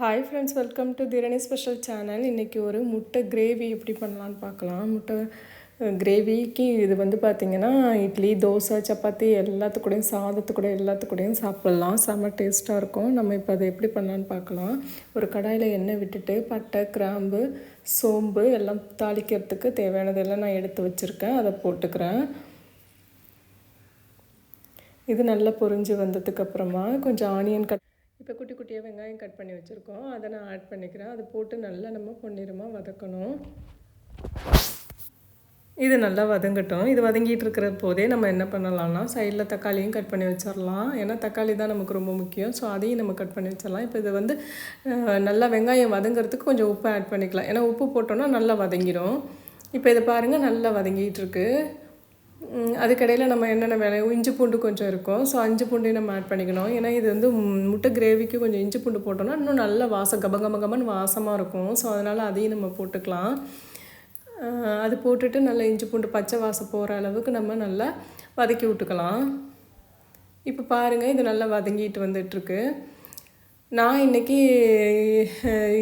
Hi friends, welcome to திரணி special channel. இன்றைக்கி ஒரு முட்டை கிரேவி எப்படி பண்ணலான்னு பார்க்கலாம். முட்டை கிரேவிக்கு இது பார்த்திங்கன்னா இட்லி, தோசை, சப்பாத்தி எல்லாத்துக்கூடையும், சாதத்துக்கூட எல்லாத்துக்கூடையும் சாப்பிட்லாம். செம்ம டேஸ்ட்டாக இருக்கும். நம்ம இப்போ அதை எப்படி பண்ணலான்னு பார்க்கலாம். ஒரு கடாயில் எண்ணெய் விட்டுட்டு பட்டை, கிராம்பு, சோம்பு எல்லாம் தாளிக்கிறதுக்கு தேவையானதெல்லாம் நான் எடுத்து வச்சுருக்கேன். அதை போட்டுக்கிறேன். இது நல்லா பொரிஞ்சு வந்ததுக்கப்புறமா கொஞ்சம் ஆனியன் இப்போ குட்டி குட்டியாக வெங்காயம் கட் பண்ணி வச்சுருக்கோம். அதை நான் ஆட் பண்ணிக்கிறேன். அதை போட்டு நல்லா நம்ம பொன்னிறமாக வதக்கணும். இது நல்லா வதங்கட்டும். இது வதங்கிட்டு இருக்கிற போதே நம்ம என்ன பண்ணலாம்னா, சைடில் தக்காளியும் கட் பண்ணி வச்சிடலாம். ஏன்னா தக்காளி தான் நமக்கு ரொம்ப முக்கியம். ஸோ அதையும் நம்ம கட் பண்ணி வச்சிடலாம். இப்போ இது நல்லா வெங்காயம் வதங்கிறதுக்கு கொஞ்சம் உப்பு ஆட் பண்ணிக்கலாம். ஏன்னா உப்பு போட்டோன்னா நல்லா வதங்கிடும். இப்போ இதை பாருங்கள், நல்லா வதங்கிட்டு இருக்கு. அதுக்கடையில் நம்ம என்னென்ன வேலை, இஞ்சி பூண்டு கொஞ்சம் இருக்கும். ஸோ இஞ்சி பூண்டையும் நம்ம ஆட் பண்ணிக்கணும். ஏன்னா இது முட்டை கிரேவிக்கு கொஞ்சம் இஞ்சி பூண்டு போட்டோம்னா இன்னும் நல்லா வாசம் கமகமன்னு வாசமாக இருக்கும். ஸோ அதனால் அதையும் நம்ம போட்டுக்கலாம். அது போட்டுட்டு நல்லா இஞ்சி பூண்டு பச்சை வாசம் போகிற அளவுக்கு நம்ம நல்லா வதக்கி விட்டுக்கலாம். இப்போ பாருங்கள், இது நல்லா வதங்கிட்டு வந்துட்டுருக்கு. நான் இன்றைக்கி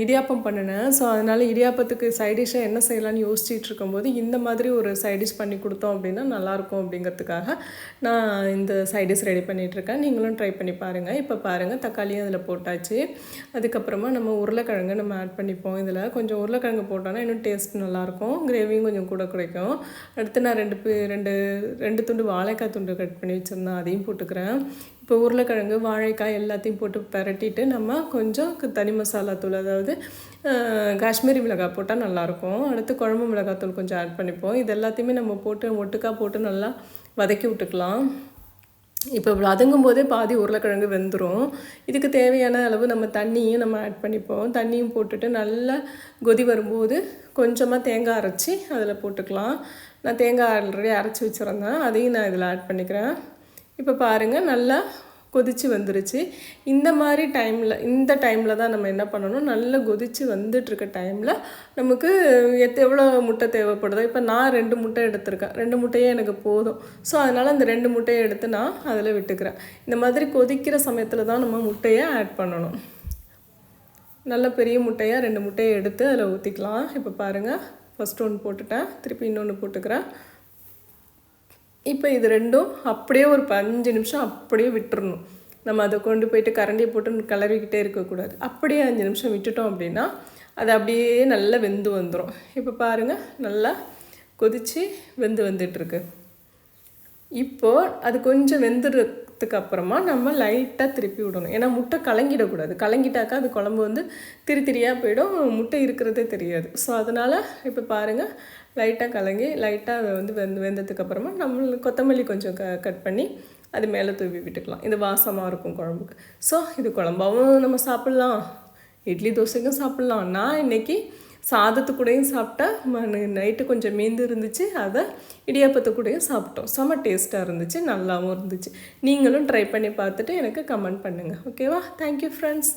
இடியாப்பம் பண்ணினேன். ஸோ அதனால் இடியாப்பத்துக்கு சைடிஷ்ஷாக என்ன செய்யலான்னு யோசிச்சுட்டு இருக்கும்போது இந்த மாதிரி ஒரு சைடிஷ் பண்ணி கொடுத்தோம் அப்படின்னா நல்லாயிருக்கும் அப்படிங்கிறதுக்காக நான் இந்த சைடிஷ் ரெடி பண்ணிகிட்ருக்கேன். நீங்களும் ட்ரை பண்ணி பாருங்கள். இப்போ பாருங்கள், தக்காளியும் அதில் போட்டாச்சு. அதுக்கப்புறமா நம்ம உருளைக்கிழங்கு நம்ம ஆட் பண்ணிப்போம். இதில் கொஞ்சம் உருளைக்கிழங்கு போட்டோன்னா இன்னும் டேஸ்ட் நல்லாயிருக்கும். கிரேவியும் கொஞ்சம் கூட கிடைக்கும். அடுத்து நான் ரெண்டு துண்டு வாழைக்காய் துண்டு கட் பண்ணி வச்சுருந்தேன். அதையும் போட்டுக்கிறேன். இப்போ உருளைக்கிழங்கு, வாழைக்காய் எல்லாத்தையும் போட்டு பரட்டிட்டு நம்ம கொஞ்சம் தனி மசாலா தூள், அதாவது காஷ்மீரி மிளகாய் போட்டால் நல்லாயிருக்கும். அடுத்து குழம்பு மிளகாத்தூள் கொஞ்சம் ஆட் பண்ணிப்போம். இது எல்லாத்தையுமே நம்ம போட்டு ஒட்டுக்காக போட்டு நல்லா வதக்கி விட்டுக்கலாம். இப்போ வதங்கும் போதே பாதி உருளைக்கிழங்கு வெந்துடும். இதுக்கு தேவையான அளவு நம்ம தண்ணியும் நம்ம ஆட் பண்ணிப்போம். தண்ணியும் போட்டுட்டு நல்லா கொதி வரும்போது கொஞ்சமாக தேங்காய் அரைச்சி அதில் போட்டுக்கலாம். நான் தேங்காய் ஆல்ரெடி அரைச்சி வச்சுருந்தேன். அதையும் நான் இதில் ஆட் பண்ணிக்கிறேன். இப்போ பாருங்கள், நல்லா கொதித்து வந்துருச்சு. இந்த டைமில் தான் நம்ம என்ன பண்ணணும், நல்லா கொதித்து வந்துட்டுருக்க டைமில் நமக்கு எவ்வளோ முட்டை தேவைப்படுதோ, இப்போ நான் 2 முட்டை எடுத்திருக்கேன். 2 முட்டையே எனக்கு போதும். ஸோ அதனால் அந்த 2 முட்டையை எடுத்து நான் அதில் விட்டுக்கிறேன். இந்த மாதிரி கொதிக்கிற சமயத்தில் தான் நம்ம முட்டையை ஆட் பண்ணணும். நல்ல பெரிய முட்டையாக 2 முட்டையை எடுத்து அதில் ஊற்றிக்கலாம். இப்போ பாருங்கள், ஃபஸ்ட்டு ஒன்று போட்டுட்டேன், திருப்பி இன்னொன்று போட்டுக்கிறேன். இப்போ இது ரெண்டும் அப்படியே ஒரு 5 நிமிஷம் அப்படியே விட்டுறணும். நம்ம அதை கொண்டு போயிட்டு கரண்டியை போட்டு கிளறிக்கிட்டே இருக்கக்கூடாது. அப்படியே 5 நிமிஷம் விட்டுட்டோம் அப்படின்னா அது அப்படியே நல்லா வெந்து வந்துடும். இப்போ பாருங்கள், நல்லா கொதித்து வந்துட்டுருக்கு. இப்போது அது கொஞ்சம் வெந்துடுறதுக்கு அப்புறமா நம்ம லைட்டாக திருப்பி விடணும். ஏன்னா முட்டை கலங்கிடக்கூடாது. கலங்கிட்டாக்கா அது குழம்பு திரியாக போயிடும், முட்டை இருக்கிறதே தெரியாது. ஸோ அதனால் இப்போ பாருங்கள், லைட்டாக கலங்கி லைட்டாக அதை வெந்ததுக்கப்புறமா நம்ம கொத்தமல்லி கொஞ்சம் கட் பண்ணி அது மேலே தூவி விட்டுக்கலாம். இது வாசமாக இருக்கும் குழம்புக்கு. ஸோ இது குழம்பாகவும் நம்ம சாப்பிட்லாம், இட்லி தோசைக்கும் சாப்பிட்லாம். நான் இன்றைக்கி சாதத்துக்கூடையும் சாப்பிட்டேன். நைட்டு கொஞ்சம் மீந்து இருந்துச்சு, அதை இடியாப்பத்துக்கூடையும் சாப்பிட்டோம். செம்ம டேஸ்ட்டாக இருந்துச்சு, நல்லாவும் இருந்துச்சு. நீங்களும் ட்ரை பண்ணி பார்த்துட்டு எனக்கு கமெண்ட் பண்ணுங்கள். ஓகேவா? Thank you friends.